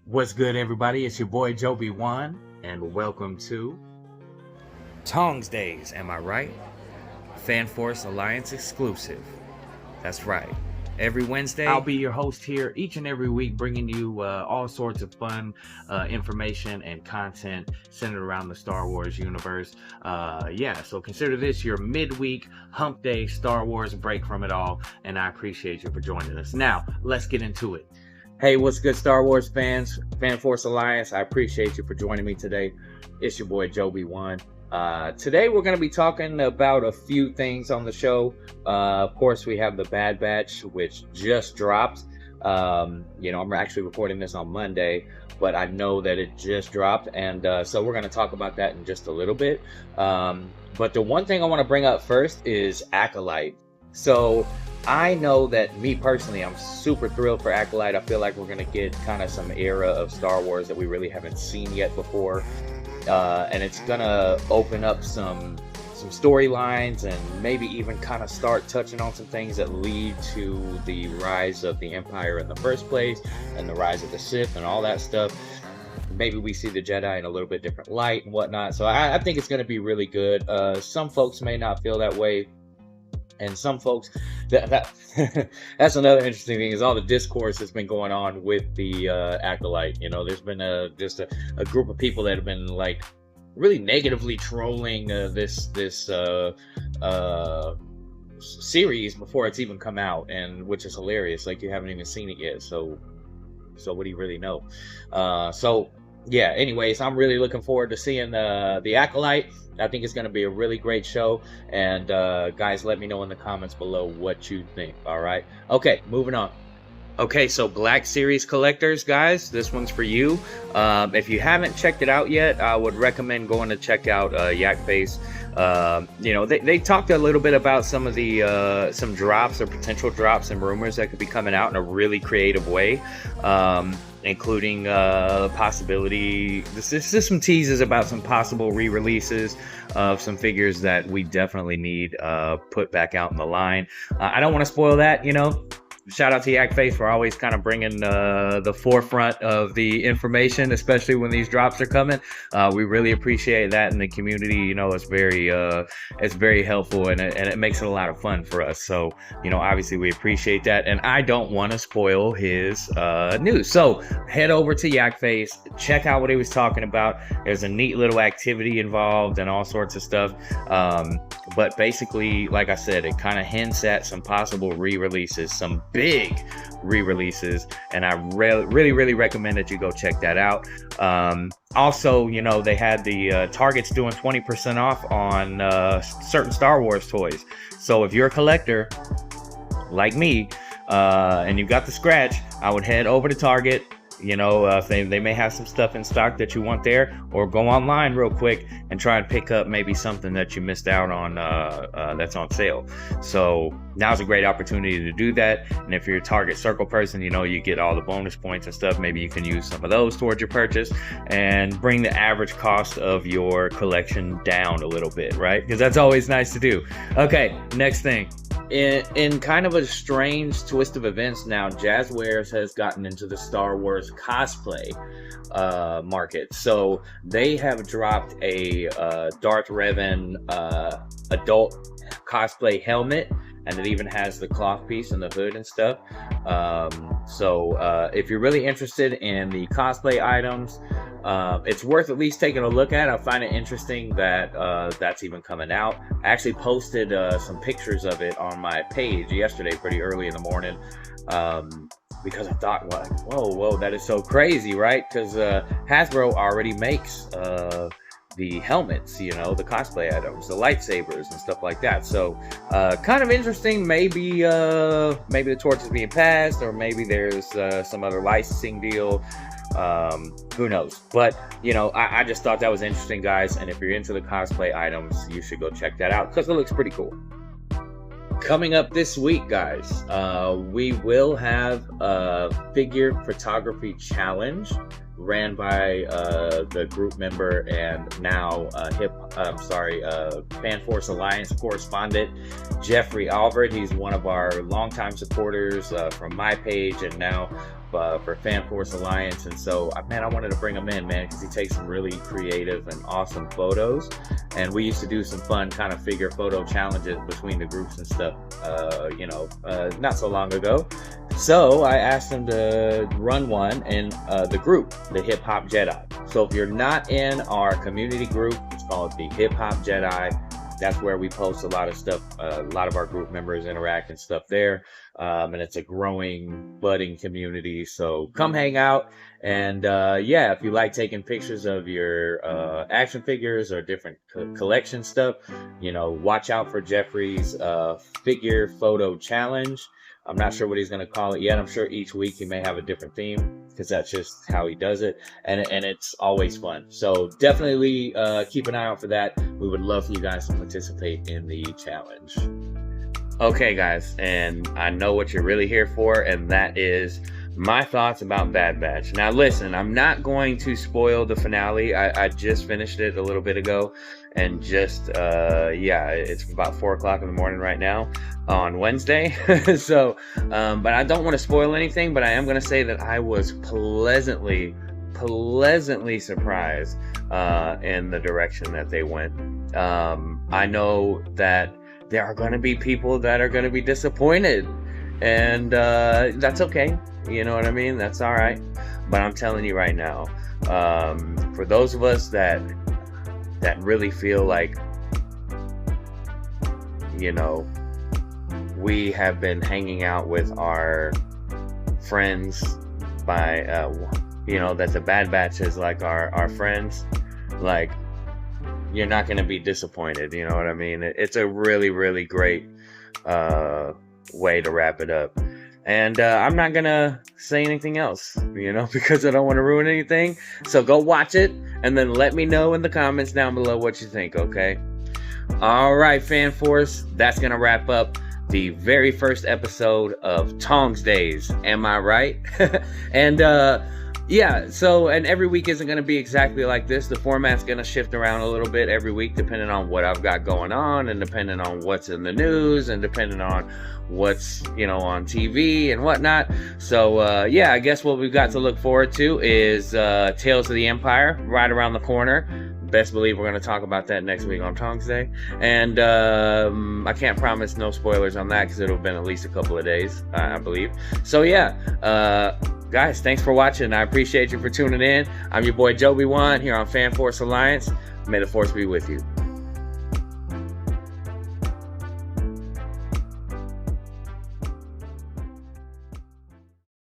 What's good, everybody? It's your boy Joby One, and welcome to Taungsdays. Am I right? Fan Force Alliance exclusive. That's right. Every Wednesday, I'll be your host here each and every week, bringing you all sorts of fun information and content centered around the Star Wars universe. So consider this your midweek Hump Day Star Wars break from it all, and I appreciate you for joining us. Now, let's get into it. Hey, what's good, Star Wars fans? Fan Force Alliance, I appreciate you for joining me today. It's your boy Joby One. Today we're going to be talking about a few things on the show. Of course, we have the Bad Batch, which just dropped. I'm actually recording this on Monday, but I know that it just dropped, and so we're going to talk about that in just a little bit. But the one thing I want to bring up first is Acolyte. So I know that me personally, I'm super thrilled for Acolyte. I feel like we're going to get kind of some era of Star Wars that we really haven't seen yet before. And it's going to open up some storylines and maybe even kind of start touching on some things that lead to the rise of the Empire in the first place and the rise of the Sith and all that stuff. Maybe we see the Jedi in a little bit different light and whatnot. So I think it's going to be really good. Some folks may not feel that way. And some folks, that's another interesting thing, is all the discourse that's been going on with the Acolyte. You know, there's been just a group of people that have been like really negatively trolling this series before it's even come out, and which is hilarious. Like, you haven't even seen it yet, so what do you really know? Anyways, I'm really looking forward to seeing the Acolyte. I think it's going to be a really great show, and guys, let me know in the comments below what you think. All right, okay, moving on. Okay, so Black Series collectors, guys, this one's for you. If you haven't checked it out yet, I would recommend going to check out Yak Face. They talked a little bit about some of the some drops or potential drops and rumors that could be coming out in a really creative way, including possibility. This is some teases about some possible re-releases of some figures that we definitely need put back out in the line. I don't want to spoil that, Shout out to Yak Face for always kind of bringing the forefront of the information, especially when these drops are coming. We really appreciate that in the community. It's very helpful, and it makes it a lot of fun for us. So, obviously we appreciate that, and I don't want to spoil his news. So head over to Yak Face, check out what he was talking about. There's a neat little activity involved and all sorts of stuff. But basically, like I said, it kind of hints at some possible re-releases, some big re-releases, and I really recommend that you go check that out. Also, they had the Target's doing 20% off on certain Star Wars toys. So if you're a collector like me, and you've got the scratch, I would head over to Target. If they may have some stuff in stock that you want there, or go online real quick and try and pick up maybe something that you missed out on that's on sale. So now's a great opportunity to do that. And if you're a Target Circle person, you get all the bonus points and stuff. Maybe you can use some of those towards your purchase and bring the average cost of your collection down a little bit, right? Because that's always nice to do. Okay, next thing. In kind of a strange twist of events now, Jazzwares has gotten into the Star Wars cosplay market. So they have dropped a Darth Revan adult cosplay helmet, and it even has the cloth piece and the hood and stuff. If you're really interested in the cosplay items, it's worth at least taking a look at. I find it interesting that that's even coming out. I actually posted some pictures of it on my page yesterday pretty early in the morning, because I thought, whoa, that is so crazy, right? Because Hasbro already makes the helmets, the cosplay items, the lightsabers and stuff like that. So kind of interesting. Maybe the torch is being passed, or maybe there's some other licensing deal. Who knows? But I just thought that was interesting, guys, and if you're into the cosplay items, you should go check that out because it looks pretty cool. Coming up this week, guys, we will have a figure photography challenge ran by the group member and now Fan Force Alliance correspondent, Jeffrey Albert. He's one of our longtime supporters from my page and now for Fan Force Alliance. And so, man, I wanted to bring him in, man, because he takes some really creative and awesome photos. And we used to do some fun kind of figure photo challenges between the groups and stuff, not so long ago. So I asked him to run one in the group, the Hip-Hop Jedi. So if you're not in our community group, it's called the Hip-Hop Jedi. That's where we post a lot of stuff. A lot of our group members interact and stuff there. And it's a growing, budding community. So come hang out. And if you like taking pictures of your action figures or different collection stuff, watch out for Jeffrey's figure photo challenge. I'm not sure what he's going to call it yet. I'm sure each week he may have a different theme because that's just how he does it. And it's always fun. So definitely keep an eye out for that. We would love for you guys to participate in the challenge. Okay, guys, and I know what you're really here for, and that is my thoughts about Bad Batch. Now, listen, I'm not going to spoil the finale. I just finished it a little bit ago, and just, it's about 4 o'clock in the morning right now on Wednesday. So, but I don't want to spoil anything, but I am going to say that I was pleasantly surprised in the direction that they went. I know that there are going to be people that are going to be disappointed, and that's okay. You know what I mean? That's all right. But I'm telling you right now, for those of us that really feel like, we have been hanging out with our friends by, that the Bad Batch is like our friends, like, you're not going to be disappointed. You know what I mean? It's a really, really great way to wrap it up. And I'm not going to say anything else, because I don't want to ruin anything. So go watch it and then let me know in the comments down below what you think, okay? All right, Fan Force, that's going to wrap up the very first episode of Taungsdays. Am I right? And and every week isn't going to be exactly like this. The format's going to shift around a little bit every week depending on what I've got going on and depending on what's in the news and depending on what's on TV and whatnot. So I guess what we've got to look forward to is Tales of the Empire right around the corner. Best believe we're going to talk about that next week on Taungsday. And I can't promise no spoilers on that because it'll have been at least a couple of days, I believe. So guys, thanks for watching. I appreciate you for tuning in. I'm your boy Joby One here on Fan Force Alliance. May the Force be with you.